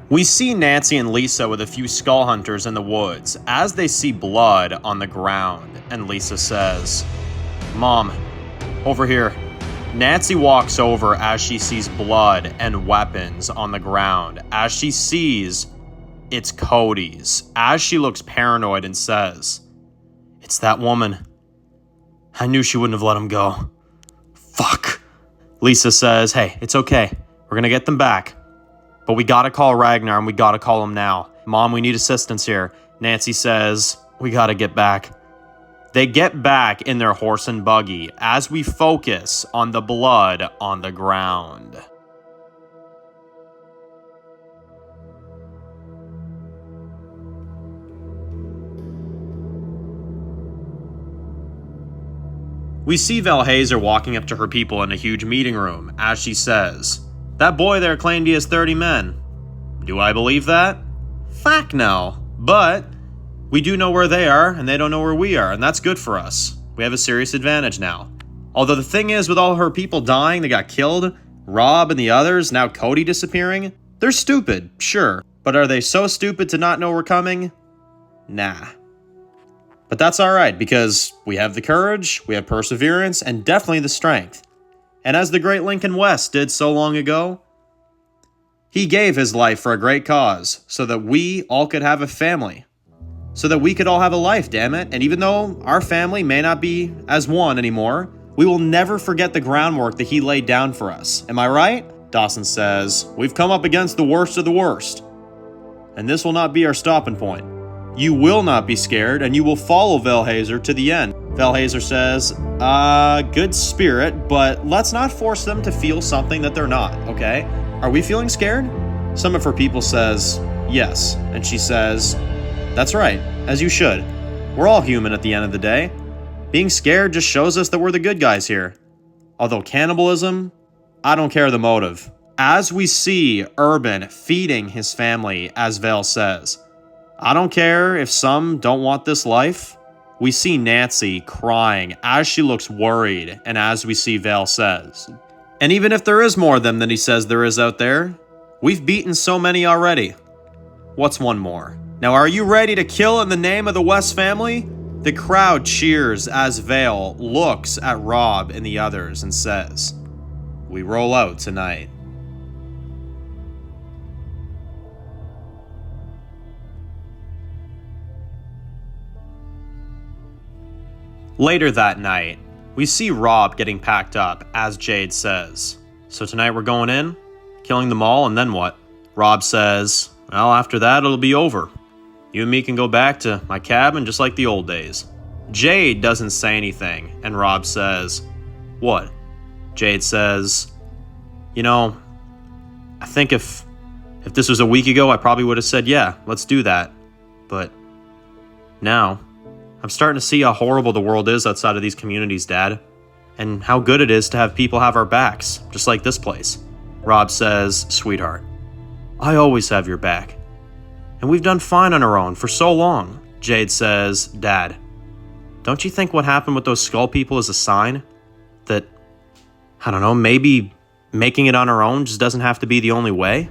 We see Nancy and Lisa with a few skull hunters in the woods as they see blood on the ground, and Lisa says, "Mom, over here." Nancy walks over as she sees blood and weapons on the ground, as she sees it's Cody's, as she looks paranoid and says, "It's that woman. I knew she wouldn't have let him go. Fuck." Lisa says, "Hey, it's okay. We're gonna get them back. But we gotta call Ragnar and we gotta call him now. Mom, we need assistance here." Nancy says, "We gotta get back." They get back in their horse and buggy as we focus on the blood on the ground. We see Valhazer walking up to her people in a huge meeting room as she says, "That boy there claimed he has 30 men. Do I believe that? Fuck no. But we do know where they are, and they don't know where we are, and that's good for us. We have a serious advantage now. Although the thing is, with all her people dying, they got killed, Rob and the others, now Cody disappearing, they're stupid, sure. But are they so stupid to not know we're coming? Nah. But that's alright, because we have the courage, we have perseverance, and definitely the strength. And as the great Lincoln West did so long ago, he gave his life for a great cause, so that we all could have a family. So that we could all have a life, damn it. And even though our family may not be as one anymore, we will never forget the groundwork that he laid down for us. Am I right?" Dawson says, "We've come up against the worst of the worst. And this will not be our stopping point. You will not be scared, and you will follow Valhazer to the end." Valhazer says, good spirit, but let's not force them to feel something that they're not, okay? Are we feeling scared?" Some of her people says, "Yes." And she says, "That's right, as you should. We're all human at the end of the day. Being scared just shows us that we're the good guys here. Although cannibalism, I don't care the motive." As we see Urban feeding his family, as Val says, "I don't care if some don't want this life." We see Nancy crying as she looks worried, and as we see Val says, "And even if there is more of them than he says there is out there, we've beaten so many already. What's one more? Now are you ready to kill in the name of the West family?" The crowd cheers as Val looks at Rob and the others and says, "We roll out tonight." Later that night, we see Rob getting packed up as Jade says, "So tonight we're going in, killing them all, and then what?" Rob says, "Well, after that it'll be over. You and me can go back to my cabin just like the old days." Jade doesn't say anything, and Rob says, "What?" Jade says, "You know, I think if this was a week ago, I probably would have said, yeah, let's do that. But now, I'm starting to see how horrible the world is outside of these communities, Dad. And how good it is to have people have our backs, just like this place." Rob says, "Sweetheart, I always have your back. And we've done fine on our own for so long." Jade says, "Dad, don't you think what happened with those skull people is a sign that, I don't know, maybe making it on our own just doesn't have to be the only way?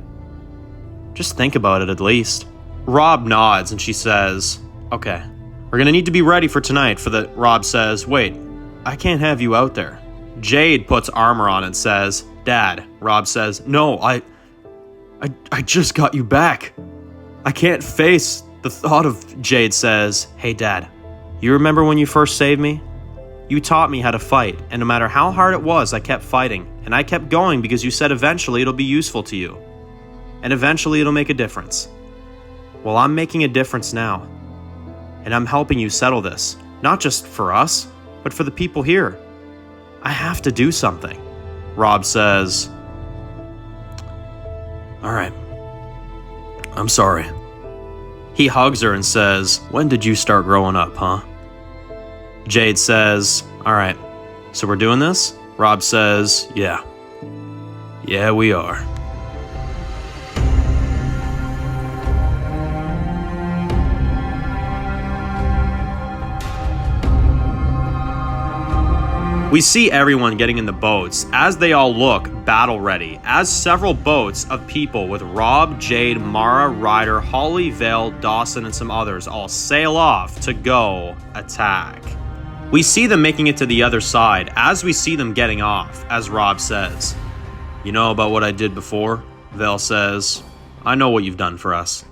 Just think about it at least." Rob nods and she says, "Okay, we're gonna need to be ready for tonight for the..." Rob says, "Wait, I can't have you out there." Jade puts armor on and says, "Dad." Rob says, "No, I just got you back. I can't face the thought of..." Jade says, "Hey Dad, you remember when you first saved me? You taught me how to fight, and no matter how hard it was, I kept fighting, and I kept going because you said eventually it'll be useful to you. And eventually it'll make a difference. Well, I'm making a difference now. And I'm helping you settle this, not just for us, but for the people here. I have to do something." Rob says, "All right. I'm sorry." He hugs her and says, "When did you start growing up, huh?" Jade says, "All right, so we're doing this?" Rob says, "Yeah. Yeah, we are." We see everyone getting in the boats as they all look battle ready, as several boats of people with Rob, Jade, Mara, Ryder, Holly, Vale, Dawson, and some others all sail off to go attack. We see them making it to the other side as we see them getting off, as Rob says, "You know about what I did before?" Vale says, "I know what you've done for us,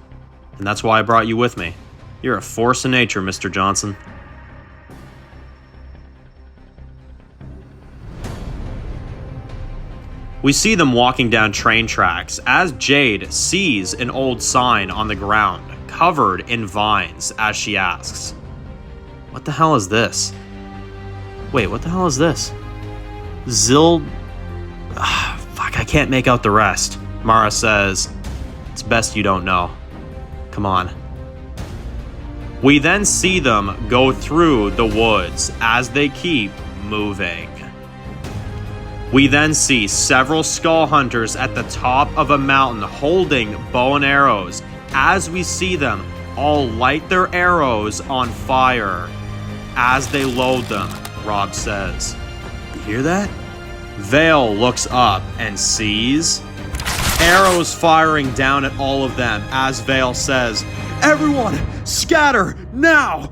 and that's why I brought you with me. You're a force of nature, Mr. Johnson." We see them walking down train tracks as Jade sees an old sign on the ground, covered in vines, as she asks, "What the hell is this? Wait, what the hell is this? Fuck, I can't make out the rest." Mara says, "It's best you don't know. Come on." We then see them go through the woods as they keep moving. We then see several skull hunters at the top of a mountain holding bow and arrows as we see them all light their arrows on fire as they load them, Rob says. "You hear that?" Vale looks up and sees arrows firing down at all of them as Vale says, "Everyone, scatter now!"